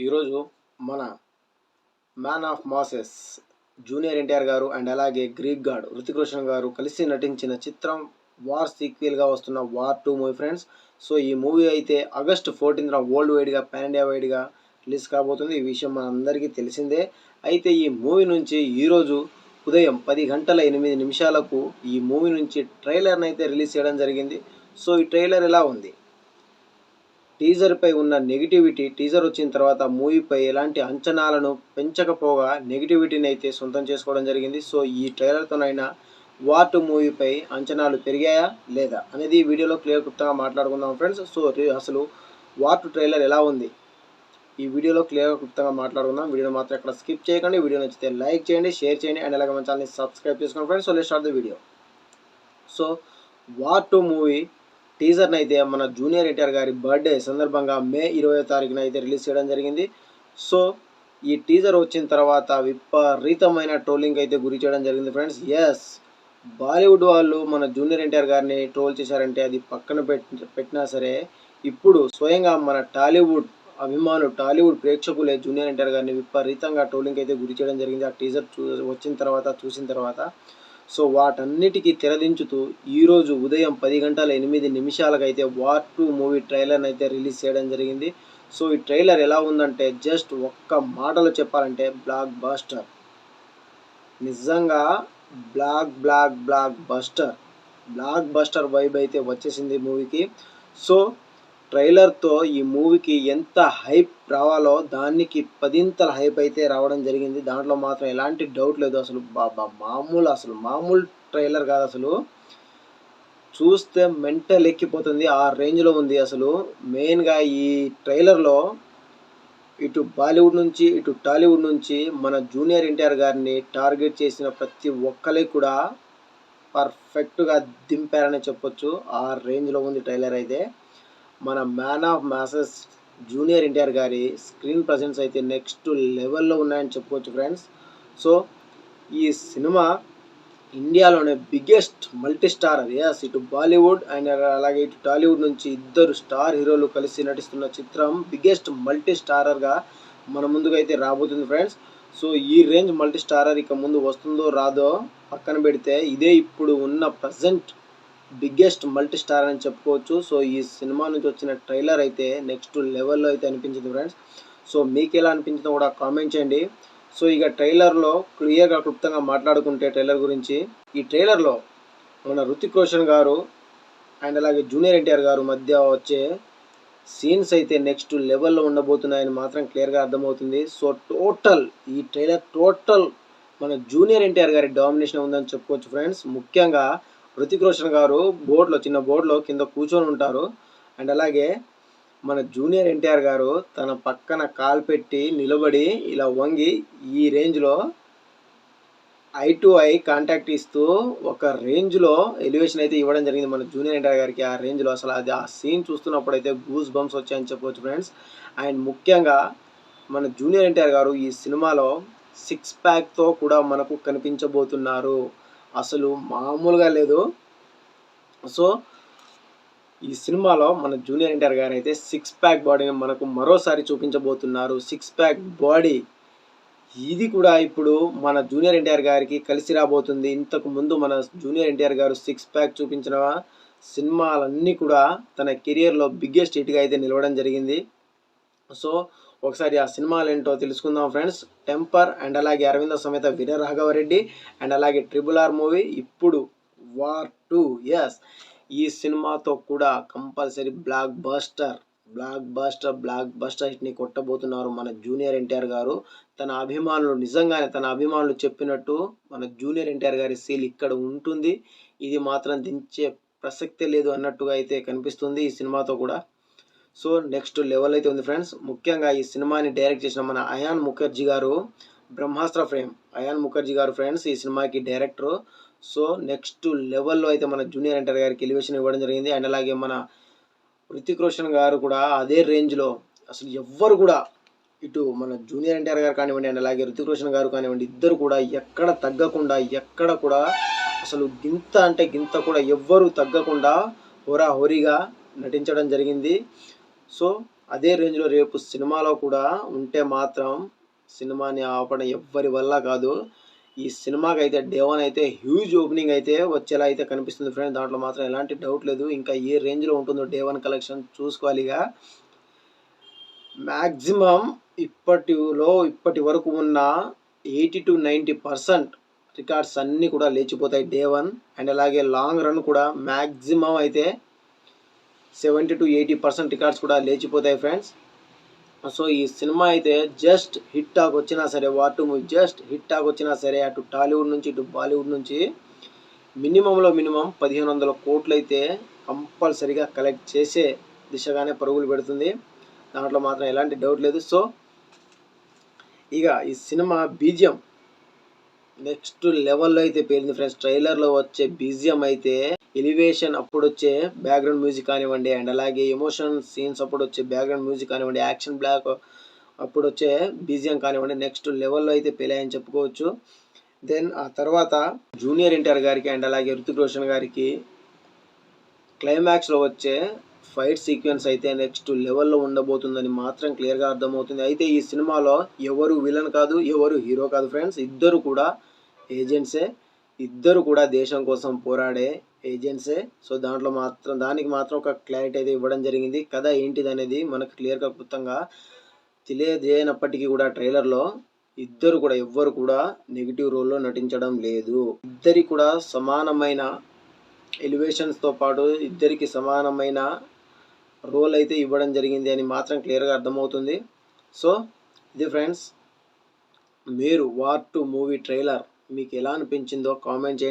ఈరోజు మన man of masses junior NTR గారు అండ్ అలాగే గ్రీక్ గాడ్ హృతిక్ రోషన్ గారు కలిసి నటించిన చిత్రం వార్ సీక్వెల్గా వస్తున్న వార్ 2 మూవీ ఫ్రెండ్స్. సో ఈ మూవీ అయితే ఆగస్ట్ 14న వరల్డ్ వైడ్గా పాన్ ఇండియా వైడ్గా రిలీజ్ కాబోతుంది. ఈ విషయం మనందరికీ తెలిసిందే. అయితే ఈ మూవీ నుంచి ఈరోజు ఉదయం 10:08 ఈ మూవీ నుంచి ట్రైలర్ని అయితే రిలీజ్ చేయడం జరిగింది. సో ఈ ట్రైలర్ ఎలా ఉంది, టీజర్పై ఉన్న నెగిటివిటీ, టీజర్ వచ్చిన తర్వాత మూవీపై ఎలాంటి అంచనాలను పెంచకపోగా నెగిటివిటీని అయితే సొంతం చేసుకోవడం జరిగింది. సో ఈ ట్రైలర్తోనైనా వార్ 2 మూవీపై అంచనాలు పెరిగాయా లేదా అనేది ఈ వీడియోలో క్లియర్గా మాట్లాడుకుందాం ఫ్రెండ్స్. సో అసలు వార్ 2 ట్రైలర్ ఎలా ఉంది, ఈ వీడియోలో క్లియర్గా మాట్లాడుకుందాం. వీడియోని మాత్రం ఎక్కడ స్కిప్ చేయకండి. వీడియో నచ్చితే లైక్ చేయండి, షేర్ చేయండి అండ్ అలాగే మన ఛానల్ని సబ్స్క్రైబ్ చేసుకోండి friends. So let's start the video. So War 2 movie టీజర్ని అయితే మన జూనియర్ ఎన్టీఆర్ గారి బర్త్డే సందర్భంగా మే 20వ తారీఖున అయితే రిలీజ్ చేయడం జరిగింది. సో ఈ టీజర్ వచ్చిన తర్వాత విపరీతమైన ట్రోలింగ్ అయితే గురి చేయడం జరిగింది ఫ్రెండ్స్. ఎస్, బాలీవుడ్ వాళ్ళు మన జూనియర్ ఎన్టీఆర్ గారిని ట్రోల్ చేశారంటే అది పక్కన పెట్టినా సరే, ఇప్పుడు స్వయంగా మన టాలీవుడ్ అభిమానులు, టాలీవుడ్ ప్రేక్షకులే జూనియర్ ఎన్టీఆర్ గారిని విపరీతంగా ట్రోలింగ్ అయితే గురి చేయడం జరిగింది ఆ టీజర్ చూసిన తర్వాత. సో వాటన్నిటికీ తెరదించుతూ ఈరోజు ఉదయం 10:08 అయితే వార్ 2 మూవీ ట్రైలర్ని అయితే రిలీజ్ చేయడం జరిగింది. సో ఈ ట్రైలర్ ఎలా ఉందంటే జస్ట్ ఒక్క మాటలో చెప్పాలంటే బ్లాక్ బస్టర్. నిజంగా బ్లాక్ బస్టర్ వైబ్ అయితే వచ్చేసింది మూవీకి. సో ట్రైలర్తో ఈ మూవీకి ఎంత హైప్ రావాలో దానికి 10ంతల హైప్ అయితే రావడం జరిగింది. దాంట్లో మాత్రం ఎలాంటి డౌట్ లేదు. అసలు మామూలు ట్రైలర్ కాదు, అసలు చూస్తే మెంటల్ ఎక్కిపోతుంది, ఆ రేంజ్లో ఉంది. అసలు మెయిన్గా ఈ ట్రైలర్లో ఇటు బాలీవుడ్ నుంచి ఇటు టాలీవుడ్ నుంచి మన జూనియర్ ఎన్టీఆర్ గారిని టార్గెట్ చేసిన ప్రతి ఒక్కరికి కూడా పర్ఫెక్ట్గా దింపారని చెప్పొచ్చు. ఆ రేంజ్లో ఉంది ట్రైలర్ అయితే. మన man of masses junior NTR గారి స్క్రీన్ ప్రజెన్స్ అయితే నెక్స్ట్ లెవెల్లో ఉన్నాయని చెప్పుకోవచ్చు ఫ్రెండ్స్. సో ఈ సినిమా ఇండియాలోనే బిగ్గెస్ట్ మల్టీ స్టారర్, ఎస్, ఇటు బాలీవుడ్ అండ్ అలాగే ఇటు టాలీవుడ్ నుంచి ఇద్దరు స్టార్ హీరోలు కలిసి నటిస్తున్న చిత్రం బిగ్గెస్ట్ మల్టీ స్టారర్గా మన ముందుకు అయితే రాబోతుంది ఫ్రెండ్స్. సో ఈ రేంజ్ మల్టీ స్టారర్ ఇక ముందు వస్తుందో రాదో పక్కన పెడితే ఇదే ఇప్పుడు ఉన్న ప్రజెంట్ బిగ్గెస్ట్ మల్టీ స్టార్ అని చెప్పుకోవచ్చు. సో ఈ సినిమా నుంచి వచ్చిన ట్రైలర్ అయితే నెక్స్ట్ లెవెల్లో అయితే అనిపించింది ఫ్రెండ్స్. సో మీకు ఎలా అనిపించిందో కూడా కామెంట్ చేయండి. సో ఇక ట్రైలర్లో క్లుప్తంగా మాట్లాడుకుంటే ట్రైలర్ గురించి, ఈ ట్రైలర్లో మన హృతిక్ రోషన్ గారు అండ్ అలాగే జూనియర్ ఎన్టీఆర్ గారు మధ్య వచ్చే సీన్స్ అయితే నెక్స్ట్ లెవెల్లో ఉండబోతున్నాయని మాత్రం క్లియర్గా అర్థమవుతుంది. సో ఈ ట్రైలర్ టోటల్ మన జూనియర్ ఎన్టీఆర్ గారి డామినేషన్ ఉందని చెప్పుకోవచ్చు ఫ్రెండ్స్. ముఖ్యంగా హృతిక్ రోషన్ గారు చిన్న బోర్డులో కింద కూర్చొని ఉంటారు అండ్ అలాగే మన జూనియర్ ఎన్టీఆర్ గారు తన పక్కన కాలు పెట్టి నిలబడి ఇలా వంగి ఈ రేంజ్లో ఐ టు ఐ కాంటాక్ట్ ఇస్తూ ఒక రేంజ్లో ఎలివేషన్ అయితే ఇవ్వడం జరిగింది మన జూనియర్ ఎన్టీఆర్ గారికి. ఆ రేంజ్లో అసలు అది ఆ సీన్ చూస్తున్నప్పుడు అయితే గూస్ బంప్స్ వచ్చాయని చెప్పవచ్చు ఫ్రెండ్స్. అండ్ ముఖ్యంగా మన జూనియర్ ఎన్టీఆర్ గారు ఈ సినిమాలో 6 ప్యాక్తో కూడా మనకు కనిపించబోతున్నారు. అసలు మామూలుగా లేదు. సో ఈ సినిమాలో మన జూనియర్ ఎన్టీఆర్ గారు అయితే 6 ప్యాక్ బాడీని మనకు మరోసారి చూపించబోతున్నారు. 6 ప్యాక్ బాడీ ఇది కూడా ఇప్పుడు మన జూనియర్ ఎన్టీఆర్ గారికి కలిసి రాబోతుంది. ఇంతకు ముందు మన జూనియర్ ఎన్టీఆర్ గారు 6 ప్యాక్ చూపించిన సినిమాలన్నీ కూడా తన కెరియర్లో బిగ్గెస్ట్ హిట్గా అయితే నిలవడం జరిగింది. సో ఒకసారి ఆ సినిమాలు ఏంటో తెలుసుకుందాం ఫ్రెండ్స్. టెంపర్ అండ్ అలాగే అరవింద సమేత వీర రాఘవరెడ్డి అండ్ అలాగే RRR మూవీ, ఇప్పుడు వార్ 2. ఎస్, ఈ సినిమాతో కూడా కంపల్సరీ బ్లాక్ బస్టర్ హిట్ని కొట్టబోతున్నారు మన జూనియర్ ఎన్టీఆర్ గారు. నిజంగానే తన అభిమానులు చెప్పినట్టు మన జూనియర్ ఎన్టీఆర్ గారి సీల్ ఇక్కడ ఉంటుంది, ఇది మాత్రం దించే ప్రసక్తే లేదు అన్నట్టుగా అయితే కనిపిస్తుంది ఈ సినిమాతో కూడా. సో నెక్స్ట్ లెవెల్ అయితే ఉంది ఫ్రెండ్స్. ముఖ్యంగా ఈ సినిమాని డైరెక్ట్ చేసిన మన అయాన్ ముఖర్జీ గారు, బ్రహ్మాస్త్ర అయాన్ ముఖర్జీ గారు ఫ్రెండ్స్ ఈ సినిమాకి డైరెక్టర్. సో నెక్స్ట్ లెవెల్లో అయితే మన జూనియర్ ఎన్టీఆర్ గారికి ఎలివేషన్ ఇవ్వడం జరిగింది. అండ్ అలాగే మన హృతిక్ రోషన్ గారు కూడా అదే రేంజ్లో, అసలు ఎవ్వరు కూడా ఇటు మన జూనియర్ ఎన్టీఆర్ గారు కానివ్వండి అండ్ అలాగే హృతిక్ రోషన్ గారు కానివ్వండి, ఇద్దరు కూడా ఎక్కడ తగ్గకుండా, ఎక్కడ కూడా అసలు గింత కూడా ఎవ్వరు తగ్గకుండా హోరాహోరీగా నటించడం జరిగింది. సో అదే రేంజ్లో రేపు సినిమాలో కూడా ఉంటే మాత్రం సినిమాని ఆపడం ఎవ్వరి వల్ల కాదు. ఈ సినిమాకి అయితే డే 1 అయితే హ్యూజ్ ఓపెనింగ్ అయితే వచ్చేలా అయితే కనిపిస్తుంది ఫ్రెండ్స్. దాంట్లో మాత్రం ఎలాంటి డౌట్ లేదు. ఇంకా ఏ రేంజ్లో ఉంటుందో డే 1 కలెక్షన్ చూసుకోవాలిగా. మ్యాక్సిమం ఇప్పటి వరకు ఉన్న 80-90% రికార్డ్స్ అన్నీ కూడా లేచిపోతాయి డే 1. అండ్ అలాగే లాంగ్ రన్ కూడా మ్యాక్సిమం అయితే 70-80% రికార్డ్స్ కూడా లేచిపోతాయి ఫ్రెండ్స్. సో ఈ సినిమా అయితే జస్ట్ హిట్ టాక్ వచ్చినా సరే, war 2 movie just hit talk వచ్చినా సరే, అటు టాలీవుడ్ నుంచి ఇటు బాలీవుడ్ నుంచి మినిమం 1500 కోట్లు అయితే కంపల్సరీగా కలెక్ట్ చేసే దిశగానే పరుగులు పెడుతుంది. దాంట్లో మాత్రం ఎలాంటి డౌట్ లేదు. సో ఇక ఈ సినిమా బీజిఎం నెక్స్ట్ లెవెల్లో అయితే పేలింది ఫ్రెండ్స్. ట్రైలర్లో వచ్చే బీజిఎం అయితే ఎలివేషన్ అప్పుడు వచ్చే బ్యాక్గ్రౌండ్ మ్యూజిక్ కానివ్వండి, అండ్ అలాగే ఎమోషన్ సీన్స్ అప్పుడు వచ్చే బ్యాక్గ్రౌండ్ మ్యూజిక్ కానివ్వండి, యాక్షన్ బ్లాక్ అప్పుడు వచ్చే బీజిఎం కానివ్వండి, నెక్స్ట్ లెవెల్లో అయితే పేలాయని చెప్పుకోవచ్చు. దెన్ ఆ తర్వాత జూనియర్ ఎన్టీఆర్ గారికి అండ్ అలాగే హృతిక్ రోషన్ గారికి క్లైమాక్స్లో వచ్చే ఫైట్ సీక్వెన్స్ అయితే నెక్స్ట్ లెవెల్లో ఉండబోతుందని మాత్రం క్లియర్గా అర్థమవుతుంది. అయితే ఈ సినిమాలో ఎవరు విలన్ కాదు, ఎవరు హీరో కాదు ఫ్రెండ్స్. ఇద్దరు కూడా ఏజెంట్సే, ఇద్దరు కూడా దేశం కోసం పోరాడే ఏజెంట్సే. సో దానికి మాత్రం ఒక క్లారిటీ అయితే ఇవ్వడం జరిగింది. కథ ఏంటిది అనేది మనకు క్లియర్గా క్లుప్తంగా తెలియజేయనప్పటికీ కూడా ట్రైలర్లో ఇద్దరు కూడా ఎవ్వరు కూడా నెగిటివ్ రోల్లో నటించడం లేదు. ఇద్దరికి కూడా సమానమైన ఎలివేషన్స్తో పాటు ఇద్దరికి సమానమైన రోల్ అయితే ఇవ్వడం జరిగింది అని మాత్రం క్లియర్గా అర్థమవుతుంది. సో ఇది ఫ్రెండ్స్, మీరు వార్ 2 మూవీ ట్రైలర్ మీకు ఎలా అనిపించిందో కామెంట్ చేయండి.